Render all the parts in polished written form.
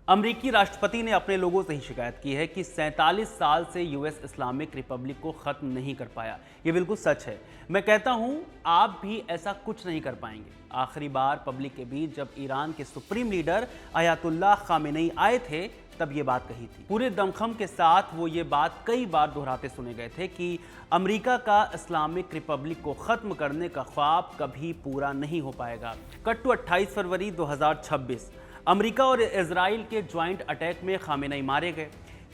अमेरिकी राष्ट्रपति ने अपने लोगों से ही शिकायत की है कि 47 साल से यूएस इस्लामिक रिपब्लिक को खत्म नहीं कर पाया। ये बिल्कुल सच है। मैं कहता हूं, आप भी ऐसा कुछ नहीं कर पाएंगे। आखिरी बार पब्लिक के बीच जब ईरान के सुप्रीम लीडर अयातुल्लाह खामेनेई आए थे, तब ये बात कही थी। पूरे दमखम के साथ वो ये बात कई बार दोहराते सुने गए थे कि अमेरिका का इस्लामिक रिपब्लिक को खत्म करने का ख्वाब कभी पूरा नहीं हो पाएगा। कट टू 28 फरवरी 2026 अमेरिका और इजराइल के ज्वाइंट अटैक में खामेनेई मारे गए।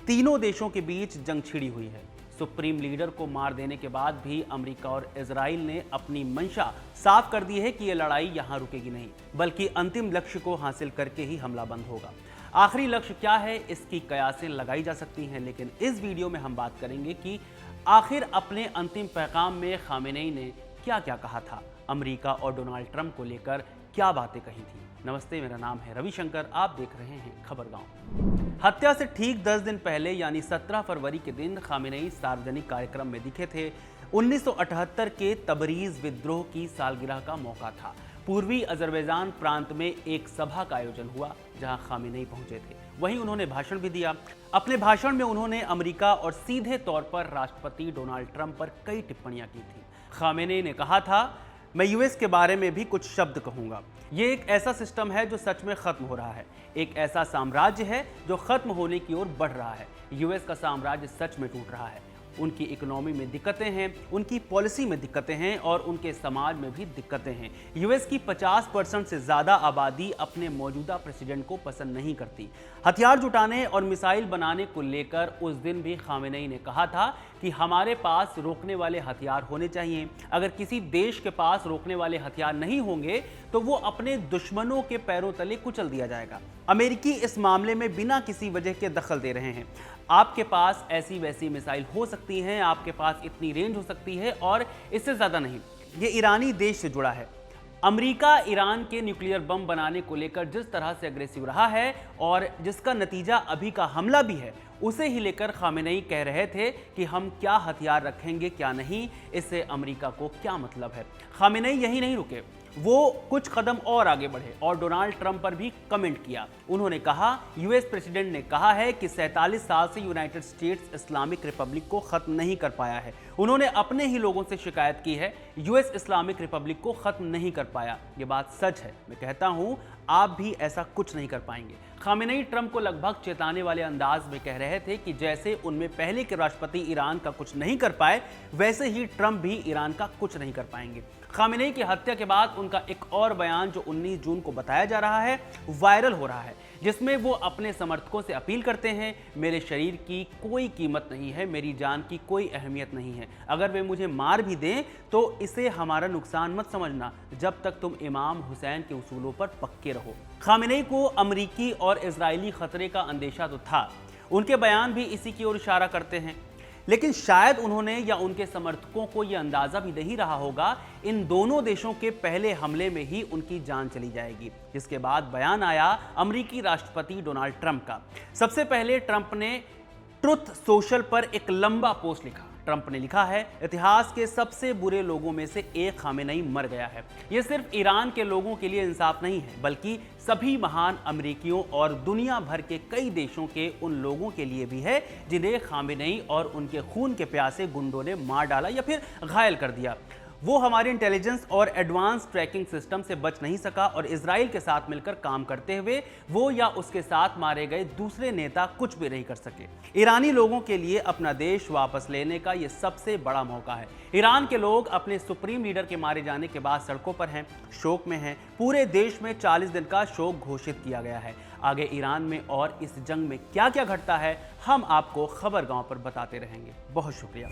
तीनों देशों के बीच जंग छिड़ी हुई है। सुप्रीम लीडर को मार देने के बाद भी अमेरिका और इजराइल ने अपनी मंशा साफ कर दी है कि यह लड़ाई यहां रुकेगी नहीं, बल्कि अंतिम लक्ष्य को हासिल करके ही हमला बंद होगा। आखिरी लक्ष्य क्या है, इसकी कयासें लगाई जा सकती हैं, लेकिन इस वीडियो में हम बात करेंगे कि आखिर अपने अंतिम पैगाम में खामेनेई ने क्या क्या कहा था, अमेरिका और डोनाल्ड ट्रंप को लेकर क्या बातें कही थी। नमस्ते, मेरा नाम है रविशंकर, आप देख रहे हैं खबरगांव। हत्या से ठीक 10 दिन पहले यानी 17 फरवरी के दिन खामेनेई सार्वजनिक कार्यक्रम में दिखे थे। 1978 के तबरीज विद्रोह की सालगिरह का मौका था। पूर्वी अजरबैजान प्रांत में एक सभा का आयोजन हुआ जहां खामेनेई पहुंचे थे। वहीं उन्होंने भाषण भी दिया। अपने भाषण में उन्होंने अमेरिका और सीधे तौर पर राष्ट्रपति डोनाल्ड ट्रंप पर कई टिप्पणियां की थी। खामेनेई ने कहा था, मैं यूएस के बारे में भी कुछ शब्द कहूंगा। ये एक ऐसा सिस्टम है जो सच में खत्म हो रहा है, एक ऐसा साम्राज्य है जो खत्म होने की ओर बढ़ रहा है। यूएस का साम्राज्य सच में टूट रहा है। उनकी इकोनॉमी में दिक्कतें हैं, उनकी पॉलिसी में दिक्कतें हैं और उनके समाज में भी दिक्कतें हैं। यूएस की 50% से ज़्यादा आबादी अपने मौजूदा प्रेसिडेंट को पसंद नहीं करती। हथियार जुटाने और मिसाइल बनाने को लेकर उस दिन भी खामेनेई ने कहा था कि हमारे पास रोकने वाले हथियार होने चाहिए। अगर किसी देश के पास रोकने वाले हथियार नहीं होंगे तो वो अपने दुश्मनों के पैरों तले कुचल दिया जाएगा। अमेरिकी इस मामले में बिना किसी वजह के दखल दे रहे हैं। आपके पास ऐसी वैसी मिसाइल हो सकती हैं, आपके पास इतनी रेंज हो सकती है और इससे ज़्यादा नहीं। ये ईरानी देश से जुड़ा है। अमेरिका ईरान के न्यूक्लियर बम बनाने को लेकर जिस तरह से अग्रेसिव रहा है और जिसका नतीजा अभी का हमला भी है, उसे ही लेकर खामेनेई कह रहे थे कि हम क्या हथियार रखेंगे क्या नहीं, इससे अमेरिका को क्या मतलब है। खामेनेई यही नहीं रुके, वो कुछ कदम और आगे बढ़े और डोनाल्ड ट्रंप पर भी कमेंट किया। उन्होंने कहा, यूएस प्रेसिडेंट ने कहा है कि 47 साल से यूनाइटेड स्टेट्स इस्लामिक रिपब्लिक को खत्म नहीं कर पाया है। उन्होंने अपने ही लोगों से शिकायत की है, यूएस इस्लामिक रिपब्लिक को खत्म नहीं कर पाया। ये बात सच है। मैं कहता हूं, आप भी ऐसा कुछ नहीं कर पाएंगे। खामेनेई ट्रंप को लगभग चेताने वाले अंदाज में कह रहे थे कि जैसे उनमें पहले के राष्ट्रपति ईरान का कुछ नहीं कर पाए, वैसे ही ट्रंप भी ईरान का कुछ नहीं कर पाएंगे। खामेनेई की हत्या के बाद उनका एक और बयान जो 19 जून को बताया जा रहा है, वायरल हो रहा है, जिसमें वो अपने समर्थकों से अपील करते हैं, मेरे शरीर की कोई कीमत नहीं है, मेरी जान की कोई अहमियत नहीं है। अगर वे मुझे मार भी दें तो इसे हमारा नुकसान मत समझना, जब तक तुम इमाम हुसैन के उसूलों पर पक्के रहो। खामेनेई को अमरीकी और इजरायली खतरे का अंदेशा तो था। उनके बयान भी इसी की ओर इशारा करते हैं, लेकिन शायद उन्होंने या उनके समर्थकों को यह अंदाजा भी नहीं रहा होगा, इन दोनों देशों के पहले हमले में ही उनकी जान चली जाएगी। जिसके बाद बयान आया अमेरिकी राष्ट्रपति डोनाल्ड ट्रंप का। सबसे पहले ट्रंप ने ट्रुथ सोशल पर एक लंबा पोस्ट लिखा। ट्रंप ने लिखा है, इतिहास के सबसे बुरे लोगों में से एक खामेनेई मर गया है। यह सिर्फ ईरान के लोगों के लिए इंसाफ नहीं है, बल्कि सभी महान अमेरिकियों और दुनिया भर के कई देशों के उन लोगों के लिए भी है जिन्हें खामेनेई और उनके खून के प्यासे गुंडों ने मार डाला या फिर घायल कर दिया। वो हमारे इंटेलिजेंस और एडवांस ट्रैकिंग सिस्टम से बच नहीं सका और इजराइल के साथ मिलकर काम करते हुए वो या उसके साथ मारे गए दूसरे नेता कुछ भी नहीं कर सके। ईरानी लोगों के लिए अपना देश वापस लेने का ये सबसे बड़ा मौका है। ईरान के लोग अपने सुप्रीम लीडर के मारे जाने के बाद सड़कों पर हैं, शोक में हैं। पूरे देश में 40 दिन का शोक घोषित किया गया है। आगे ईरान में और इस जंग में क्या क्या घटता है, हम आपको खबरगांव पर बताते रहेंगे। बहुत शुक्रिया।